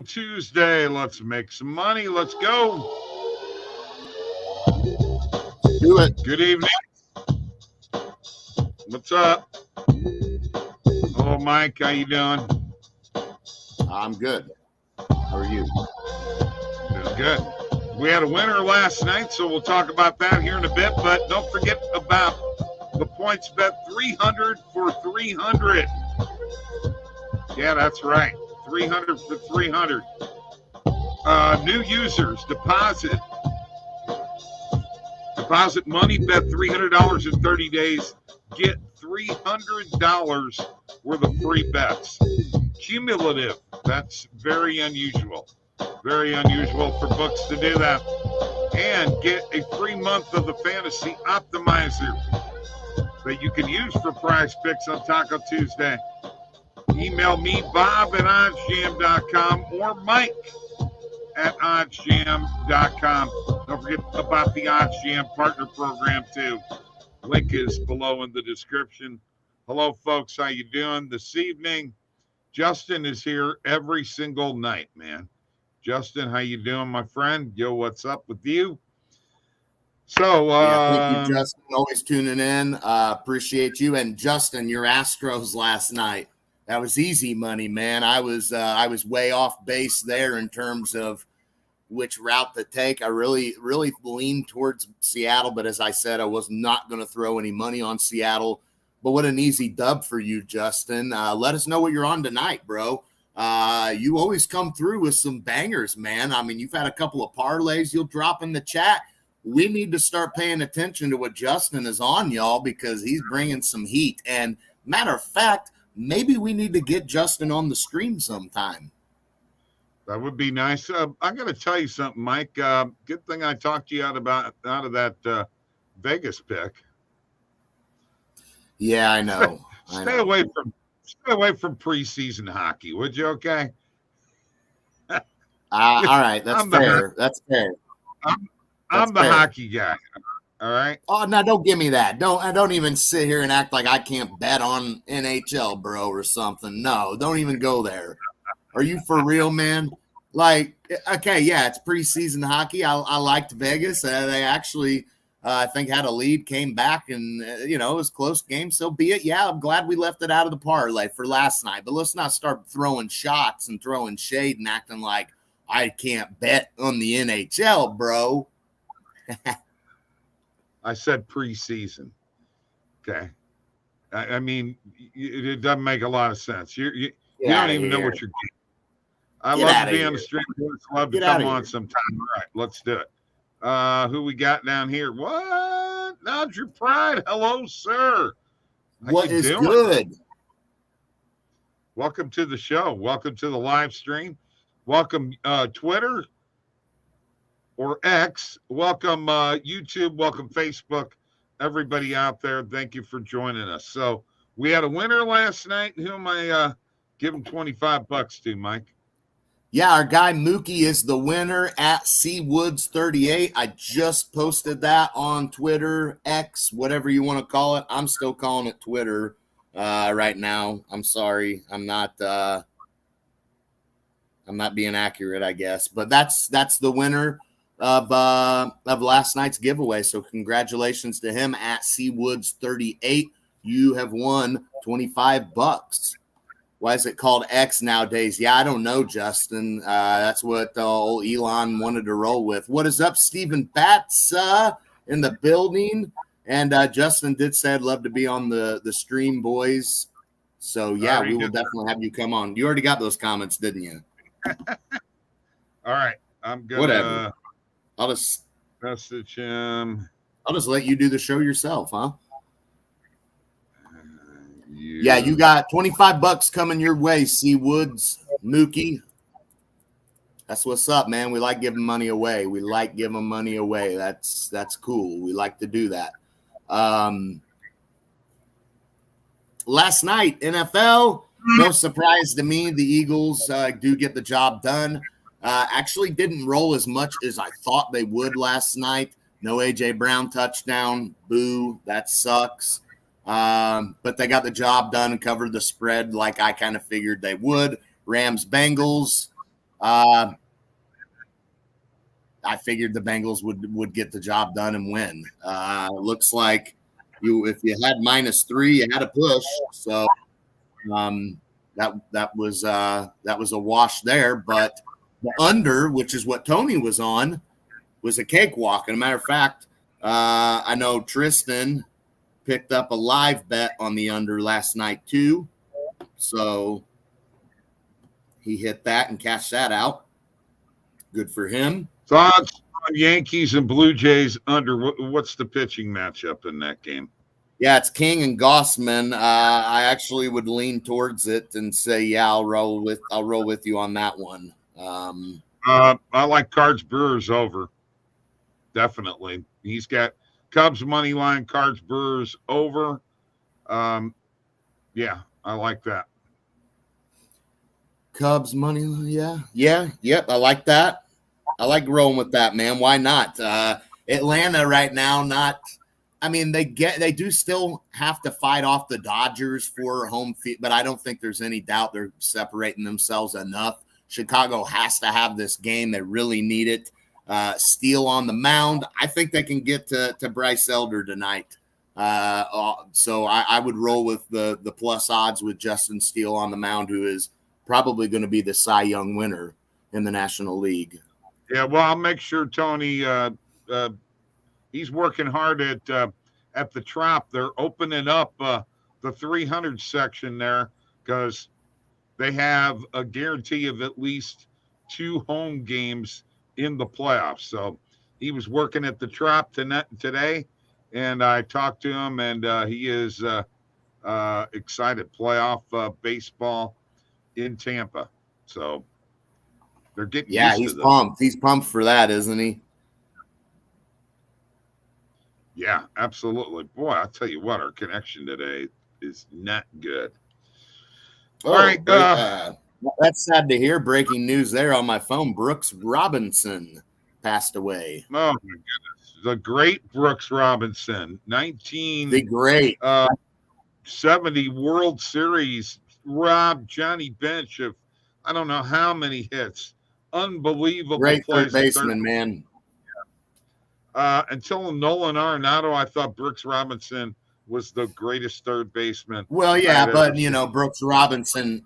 Tuesday. Let's make some money. Let's go. Do it. Good evening. What's up? Hello, Mike. How you doing? I'm good. How are you? Doing good. We had a winner last night, so we'll talk about that here in a bit. But don't forget about the PointsBet 300 for 300. Yeah, that's right. 300 for 300. New users deposit money, bet $300 in 30 days. Get $300 worth of free bets. Cumulative. That's very unusual. Very unusual for books to do that. And get a free month of the Fantasy Optimizer that you can use for prize picks on Taco Tuesday. Email me, Bob at OddsJam.com or Mike at OddsJam.com. Don't forget about the OddsJam Partner Program, too. Link is below in the description. Hello, folks. How you doing this evening? Justin is here every single night, man. Justin, how you doing, my friend? Yo, what's up with you? So, thank you, Justin. Always tuning in. Appreciate you. And Justin, your Astros last night. That was easy money, man. I was way off base there in terms of which route to take. I really leaned towards Seattle, but as I said, I was not going to throw any money on Seattle. But what an easy dub for you, Justin. Let us know what you're on tonight, bro. You always come through with some bangers, man. I mean, you've had a couple of parlays you'll drop in the chat. We need to start paying attention to what Justin is on, y'all, because he's bringing some heat. And matter of fact, maybe we need to get Justin on the stream sometime. That would be nice. I'm going to tell you something, Mike. Good thing I talked you out of that Vegas pick. Yeah, I know. Stay away from preseason hockey, would you? Okay. All right, that's fair. That's fair. I'm the hockey guy. All right. Oh no, don't give me that. Don't even sit here and act like I can't bet on NHL, bro, or something. No, don't even go there. Are you for real, man? Like, okay, yeah, it's preseason hockey. I liked Vegas. They actually, I think, had a lead, came back, and it was a close game. So be it. Yeah, I'm glad we left it out of the parlay for last night. But let's not start throwing shots and throwing shade and acting like I can't bet on the NHL, bro. I said preseason. Okay. I mean, it doesn't make a lot of sense. You don't even know what you're doing. I love to be on the street. I love to come on sometime. All right, let's do it. Who we got down here? What? Now's your pride. Hello, sir. What is good? Welcome to the show. Welcome to the live stream. Welcome Twitter or X. Welcome YouTube. Welcome Facebook. Everybody out there, thank you for joining us. So we had a winner last night. Who am I giving $25 to, Mike? Yeah, our guy Mookie is the winner at Seawoods38. I just posted that on Twitter, X, whatever you want to call it. I'm still calling it Twitter right now. I'm sorry. I'm not being accurate, I guess. But that's the winner of last night's giveaway. So congratulations to him at Seawoods38. You have won $25. Why is it called X nowadays? Yeah, I don't know, Justin. That's what old Elon wanted to roll with. What is up, Stephen Batts in the building? And Justin did say I'd love to be on the stream, boys. So, yeah, we will definitely have you come on. You already got those comments, didn't you? All right. I'm good. Whatever. I'll just message him. I'll just let you do the show yourself, huh? Yeah, you got $25 coming your way, Seawoods, Mookie. That's what's up, man. We like giving money away. That's cool. We like to do that. Last night, NFL, no surprise to me, the Eagles do get the job done. Actually didn't roll as much as I thought they would last night. No A.J. Brown touchdown. Boo, that sucks. But they got the job done and covered the spread like I kind of figured they would. Rams, Bengals. I figured the Bengals would get the job done and win. Looks like if you had -3, you had a push. So that was a wash there. But the under, which is what Tony was on, was a cakewalk. And a matter of fact, I know Tristan picked up a live bet on the under last night too. So he hit that and cashed that out. Good for him. Thoughts on Yankees and Blue Jays under? What's the pitching matchup in that game? Yeah, it's King and Gossman. I actually would lean towards it and say, yeah, I'll roll with you on that one. I like Cards Brewers over. Definitely. He's got Cubs money line, Cards Brewers over. Yeah, I like that. Cubs money, yep, I like that. I like rolling with that, man. Why not? Atlanta right now, they do still have to fight off the Dodgers for home field, but I don't think there's any doubt they're separating themselves enough. Chicago has to have this game. They really need it. Steele on the mound. I think they can get to Bryce Elder tonight. So I would roll with the plus odds with Justin Steele on the mound, who is probably going to be the Cy Young winner in the National League. Yeah, well, I'll make sure Tony he's working hard at the Trop. They're opening up the 300 section there because they have a guarantee of at least 2 home games in the playoffs. So he was working at the Trop today, and I talked to him, and he is excited. Playoff baseball in Tampa. So they're getting used he's to this. pumped. He's pumped for that, isn't he? Yeah, absolutely. Boy, I'll tell you what, our connection today is not good. All right. That's sad to hear. Breaking news there on my phone. Brooks Robinson passed away. Oh, my goodness. The great Brooks Robinson, 1970 World Series, robbed Johnny Bench of I don't know how many hits. Unbelievable. Great third baseman, man. Until Nolan Arenado, I thought Brooks Robinson was the greatest third baseman. Well, yeah, but Brooks Robinson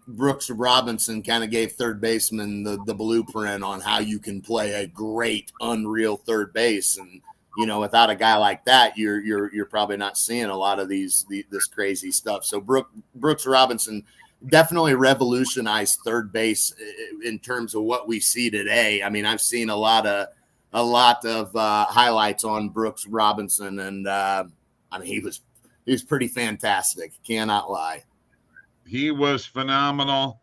kind of gave third baseman the blueprint on how you can play a great, unreal third base. And without a guy like that, you're probably not seeing a lot of this crazy stuff. So Brooks Robinson definitely revolutionized third base in terms of what we see today. I mean, I've seen a lot of highlights on Brooks Robinson, and he was pretty fantastic. Cannot lie. He was phenomenal,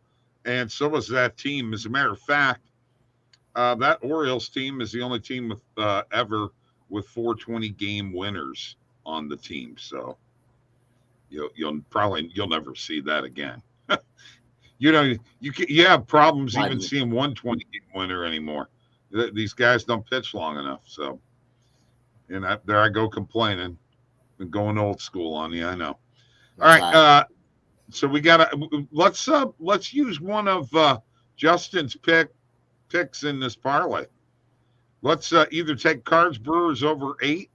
and so was that team. As a matter of fact, that Orioles team is the only team with ever with 420 game winners on the team. So you'll never see that again. You have problems even seeing 120 game winner anymore. These guys don't pitch long enough. So, and there I go complaining and going old school on you. I know. All right. So we let's use one of Justin's picks in this parlay. Let's either take Cards Brewers over 8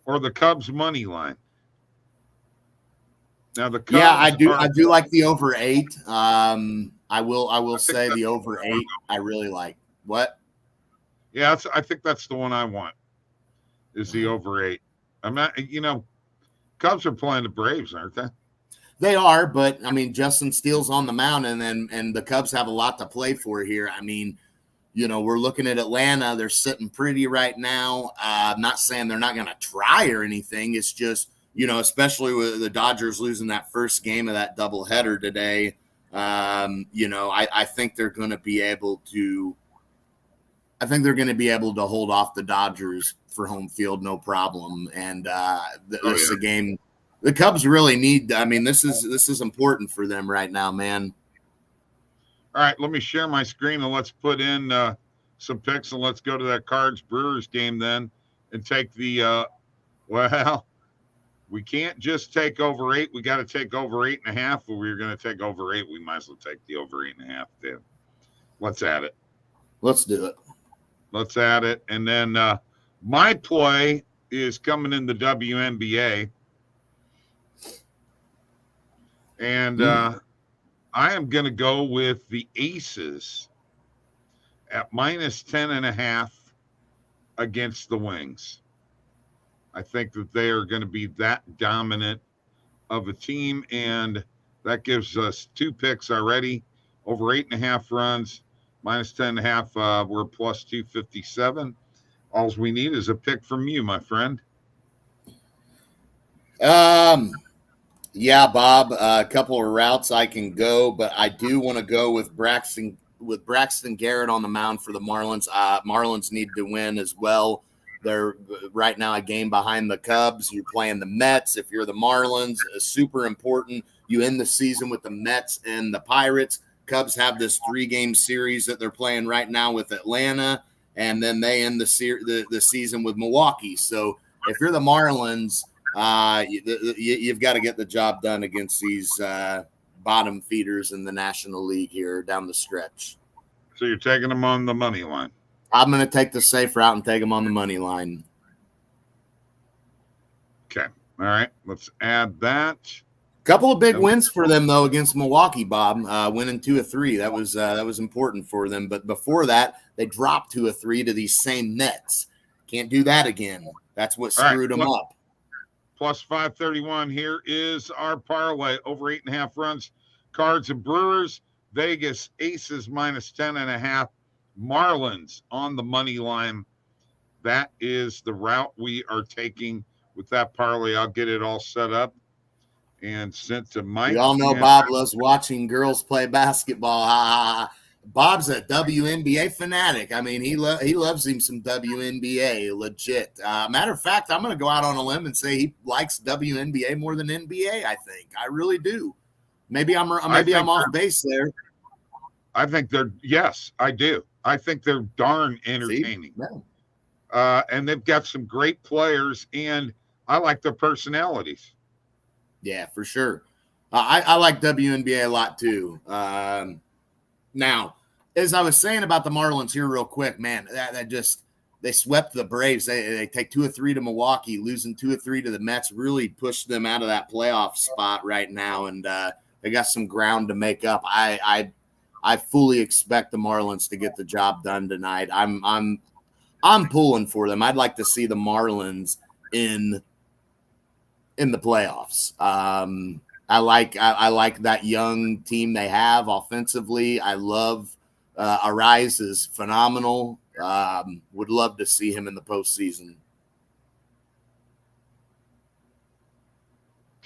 or the Cubs money line. Now the Cubs I do like the over 8. I will say the over 8. I really like. What? Yeah, I think that's the one I want. Is the over 8? I'm not. Cubs are playing the Braves, aren't they? They are, but I mean, Justin Steele's on the mound, and the Cubs have a lot to play for here. I mean, we're looking at Atlanta. They're sitting pretty right now. I'm not saying they're not going to try or anything. It's just, especially with the Dodgers losing that first game of that doubleheader today. I think they're going to be able to. I think they're going to be able to hold off the Dodgers for home field, no problem. And this is a game the Cubs really need. I mean, this is important for them right now, man. All right, let me share my screen and let's put in some picks and let's go to that Cards Brewers game then and take the we can't just take over 8. We got to take over 8.5. If we were going to take over 8, we might as well take the over 8.5 then. Let's add it. Let's do it. Let's add it. And then my play is coming in the WNBA. And I am going to go with the Aces at minus 10.5 against the Wings. I think that they are going to be that dominant of a team, and that gives us 2 picks already. Over 8.5 runs, minus 10.5. We're plus 257. All we need is a pick from you, my friend. Yeah, Bob. A couple of routes I can go, but I do want to go with Braxton Garrett on the mound for the Marlins. Marlins need to win as well. They're right now a game behind the Cubs. You're playing the Mets. If you're the Marlins, it's super important. You end the season with the Mets and the Pirates. Cubs have this 3-game series that they're playing right now with Atlanta, and then they end the season with Milwaukee. So if you're the Marlins, you've got to get the job done against these bottom feeders in the National League here down the stretch. So you're taking them on the money line. I'm going to take the safe route and take them on the money line. Okay. All right. Let's add that. Couple of big wins for them, though, against Milwaukee, Bob. Winning 2 of 3. That was important for them. But before that, they dropped 2 of 3 to these same Nets. Can't do that again. That's what screwed them up. Plus 531. Here is our parlay. Over 8.5 runs. Cards and Brewers. Vegas Aces minus 10.5. Marlins on the money line. That is the route we are taking with that parlay. I'll get it all set up and sent to Mike. We all know Bob loves watching girls play basketball. Bob's a WNBA fanatic. I mean, he loves him some WNBA, legit. Matter of fact, I'm going to go out on a limb and say he likes WNBA more than NBA. I think I really do. Maybe I'm off base there. I think yes, I do. I think they're darn entertaining. And they've got some great players, and I like their personalities. Yeah, for sure. I like WNBA a lot too. Now, as I was saying about the Marlins here real quick, man, that just they swept the Braves. They take 2 of 3 to Milwaukee, losing 2 of 3 to the Mets, really pushed them out of that playoff spot right now, and they got some ground to make up. I fully expect the Marlins to get the job done tonight. I'm pulling for them. I'd like to see the Marlins in the playoffs. I like that young team they have offensively. I love Arise is phenomenal. Would love to see him in the postseason.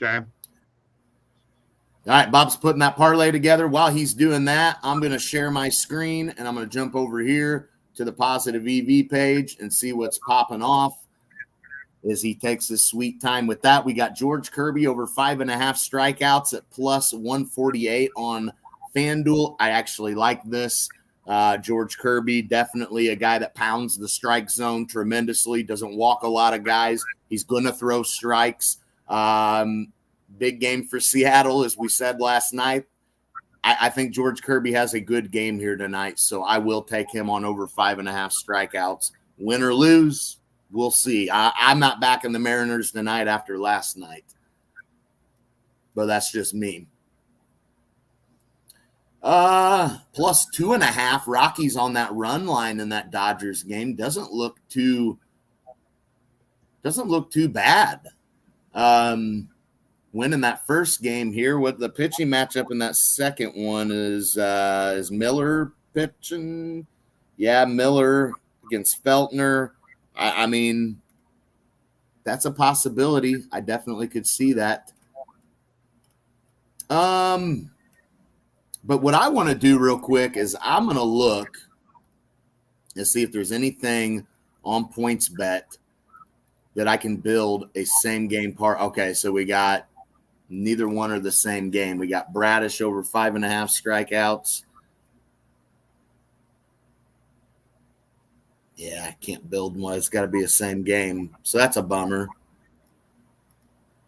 Okay. All right, Bob's putting that parlay together. While he's doing that, I'm going to share my screen, and I'm going to jump over here to the Positive EV page and see what's popping off as he takes his sweet time with that. We got George Kirby over 5.5 strikeouts at plus 148 on FanDuel. I actually like this. George Kirby, definitely a guy that pounds the strike zone tremendously, doesn't walk a lot of guys. He's going to throw strikes. Big game for Seattle, as we said last night. I think George Kirby has a good game here tonight, so I will take him on over 5.5 strikeouts. Win or lose, we'll see. I'm not backing the Mariners tonight after last night, but that's just me. Plus 2.5. Rockies on that run line in that Dodgers game doesn't look too bad. Winning that first game here. What the pitching matchup in that second one is Miller pitching. Yeah, Miller against Feltner. I mean, that's a possibility. I definitely could see that. But what I want to do real quick is I'm going to look and see if there's anything on PointsBet that I can build a same game part. Okay, so we got neither one are the same game. We got Bradish over 5.5 strikeouts. Yeah, I can't build one. It's got to be a same game. So that's a bummer.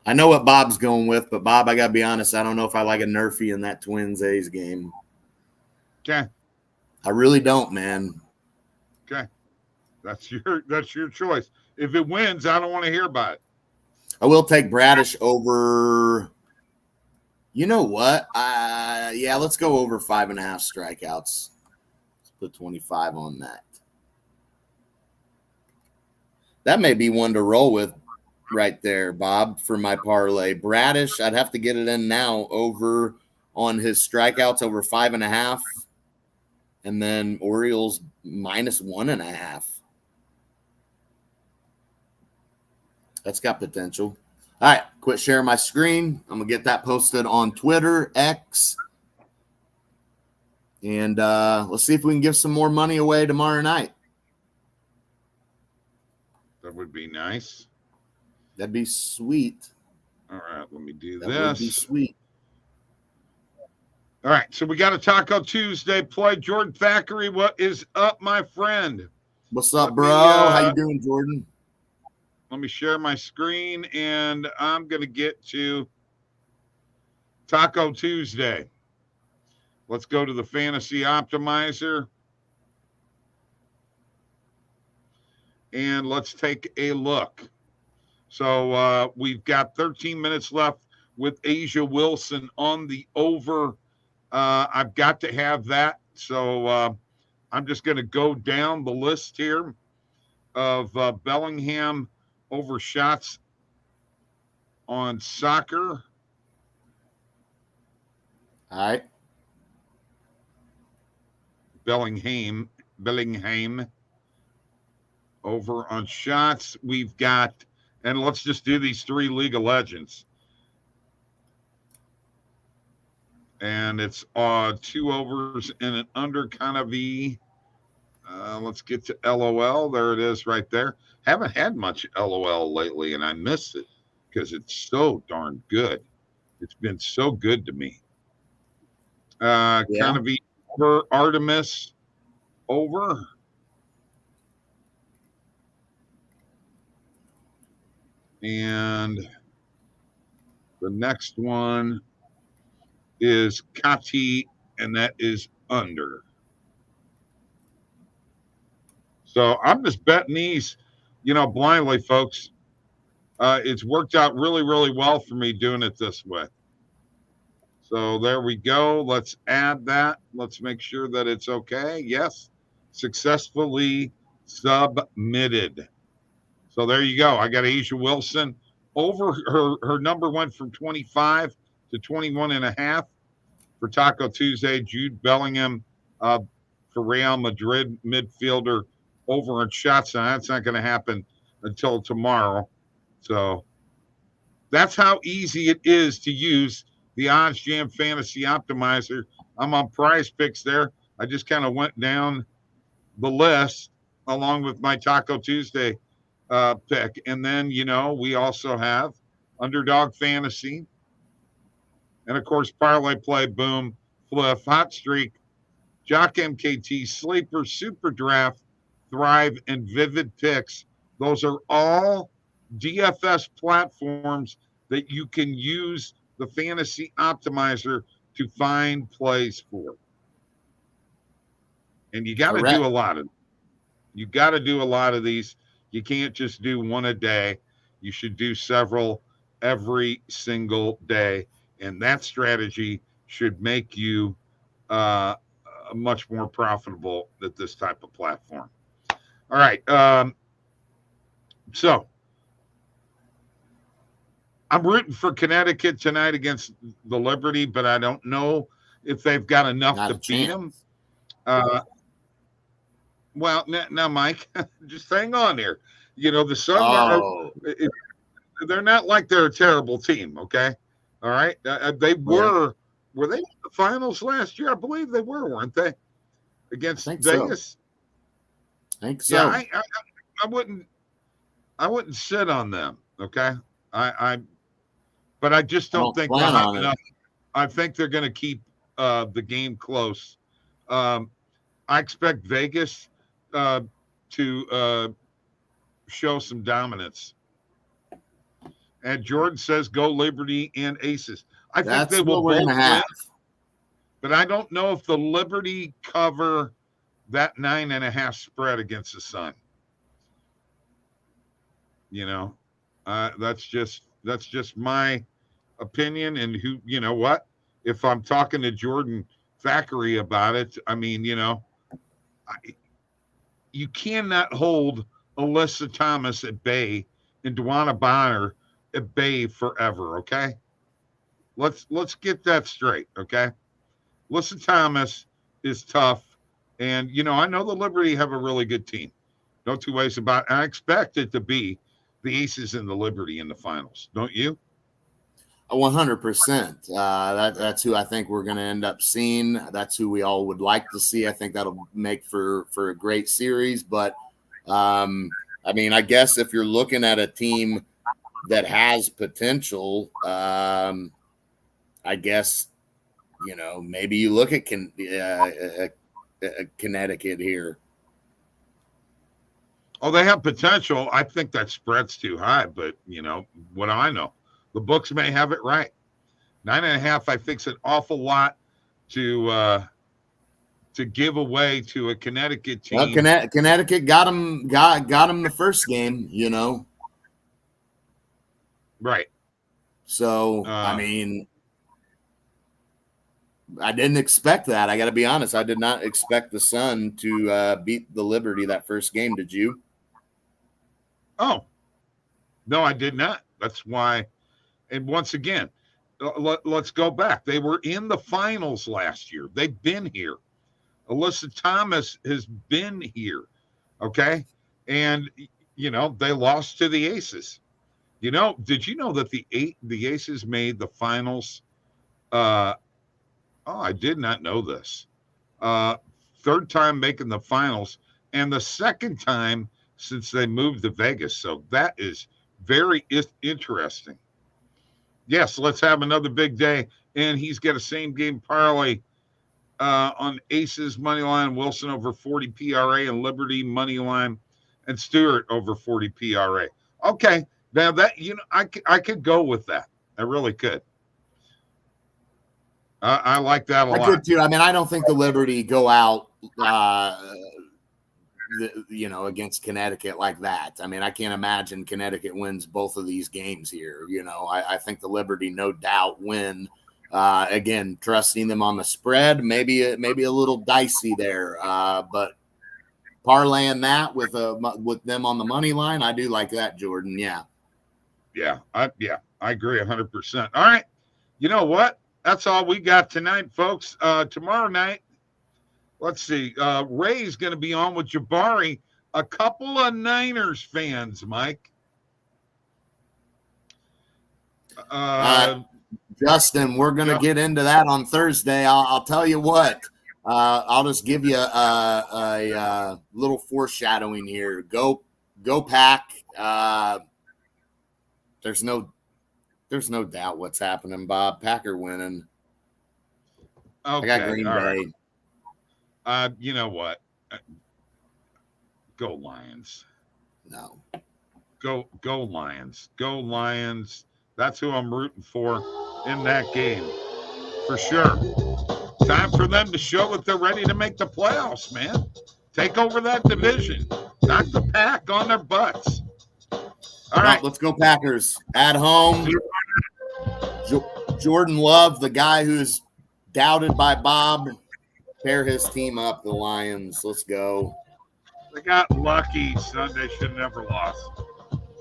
I know what Bob's going with, but Bob, I got to be honest, I don't know if I like a Nerfy in that Twins-A's game. Okay. I really don't, man. Okay. That's your choice. If it wins, I don't want to hear about it. I will take Bradish over. You know what? Yeah, let's go over 5.5 strikeouts. Let's put 25 on that. That may be one to roll with right there, Bob, for my parlay. Bradish, I'd have to get it in now over on his strikeouts over 5.5. And then Orioles minus 1.5. That's got potential. All right, quit sharing my screen. I'm going to get that posted on Twitter, X. And let's see if we can give some more money away tomorrow night. That would be nice. That'd be sweet. All right, let me do That this. would be sweet. All right, so we got a Taco Tuesday play. Jordan Thackeray, what is up, my friend? What's up, bro? How you doing, Jordan? Let me share my screen, and I'm going to get to Taco Tuesday. Let's go to the Fantasy Optimizer, and let's take a look. So we've got 13 minutes left with Asia Wilson on the over. I've got to have that. So I'm just going to go down the list here of Bellingham over shots on soccer. All right. Bellingham over on shots. We've got, and let's just do these three League of Legends. And it's 2 overs and an under kind of V. Let's get to LOL. There it is right there. Haven't had much LOL lately, and I miss it because it's so darn good. It's been so good to me. Kind of V over Artemis over. And the next one is Kati, and that is under. So I'm just betting these, blindly, folks. It's worked out really, really well for me doing it this way. So there we go. Let's add that. Let's make sure that it's okay. Yes, successfully submitted. So there you go. I got Asia Wilson over. Her number went from 25 to 21.5 for Taco Tuesday. Jude Bellingham for Real Madrid midfielder over on shots. Now that's not going to happen until tomorrow. So that's how easy it is to use the OddsJam Fantasy Optimizer. I'm on Prize Picks there. I just kind of went down the list along with my Taco Tuesday pick. And then, we also have Underdog Fantasy. And, of course, Parlay Play, Boom, Fliff, Hot Streak, Jock MKT, Sleeper, Super Draft, Thrive, and Vivid Picks. Those are all DFS platforms that you can use the Fantasy Optimizer to find plays for. And you got to do a lot of them. You got to do a lot of these. You can't just do one a day. You should do several every single day. And that strategy should make you much more profitable at this type of platform. All right. So I'm rooting for Connecticut tonight against the Liberty, but I don't know if they've got enough to beat them. Well, now, Mike, just hang on here. The Sun, they're not like they're a terrible team, okay? All right? They were they in the finals last year? I believe they were, weren't they? Against Vegas? I think so. Yeah, I wouldn't sit on them, okay? But I just don't think they're hot enough. I think they're going to keep the game close. I expect Vegas to show some dominance. And Jordan says go Liberty and Aces. I think they will both win, but I don't know if the Liberty cover that 9.5 spread against the Sun. That's just my opinion. And who, you know what? If I'm talking to Jordan Thackeray about it, I mean, you cannot hold Alyssa Thomas at bay and Dwana Bonner at bay forever. Okay, let's get that straight. Okay, Alyssa Thomas is tough, and I know the Liberty have a really good team. No two ways about it. I expect it to be the Aces and the Liberty in the finals. Don't you? 100%. That's who I think we're going to end up seeing. That's who we all would like to see. I think that'll make for a great series. But I mean, I guess if you're looking at a team that has potential, I guess maybe you look at Connecticut here. Oh, they have potential. I think that spread's too high, but what do I know? The books may have it right. 9.5, I think, is an awful lot to give away to a Connecticut team. Well, Connecticut got him the first game, Right. So I mean, I didn't expect that. I got to be honest. I did not expect the Sun to beat the Liberty that first game. Did you? Oh, no, I did not. That's why. And once again, let's go back. They were in the finals last year. They've been here. Alyssa Thomas has been here. Okay. And, they lost to the Aces. Did you know that the Aces made the finals? I did not know this. Third time making the finals, and the second time since they moved to Vegas. So that is very interesting. Yes, let's have another big day. And he's got a same game parlay on Aces money line, Wilson over 40 PRA, and Liberty money line, and Stewart over 40 PRA. Okay, now that I could go with that. I really could. I like that a lot. I could too. I mean, I don't think the Liberty go out, against Connecticut like that. I mean, I can't imagine Connecticut wins both of these games here. I think the Liberty, no doubt, win. Again, trusting them on the spread, maybe a little dicey there, but parlaying that with them on the money line, I do like that, Jordan. Yeah, I agree 100%. All right, you know what? That's all we got tonight, folks. Tomorrow night, let's see. Ray's going to be on with Jabari. A couple of Niners fans, Mike. Justin, we're going to get into that on Thursday. I'll tell you what. I'll just give you a little foreshadowing here. Go Pack. There's no doubt what's happening, Bob. Packer winning. Okay, I got Green Bay. Right. You know what? Go Lions. No. Go Lions. Go Lions. That's who I'm rooting for in that game. For sure. Time for them to show that they're ready to make the playoffs, man. Take over that division. Knock the Pack on their butts. All right. Let's go Packers. At home. Jordan Love, the guy who's doubted by Bob, pair his team up, the Lions. Let's go. They got lucky. Sunday should have never lost.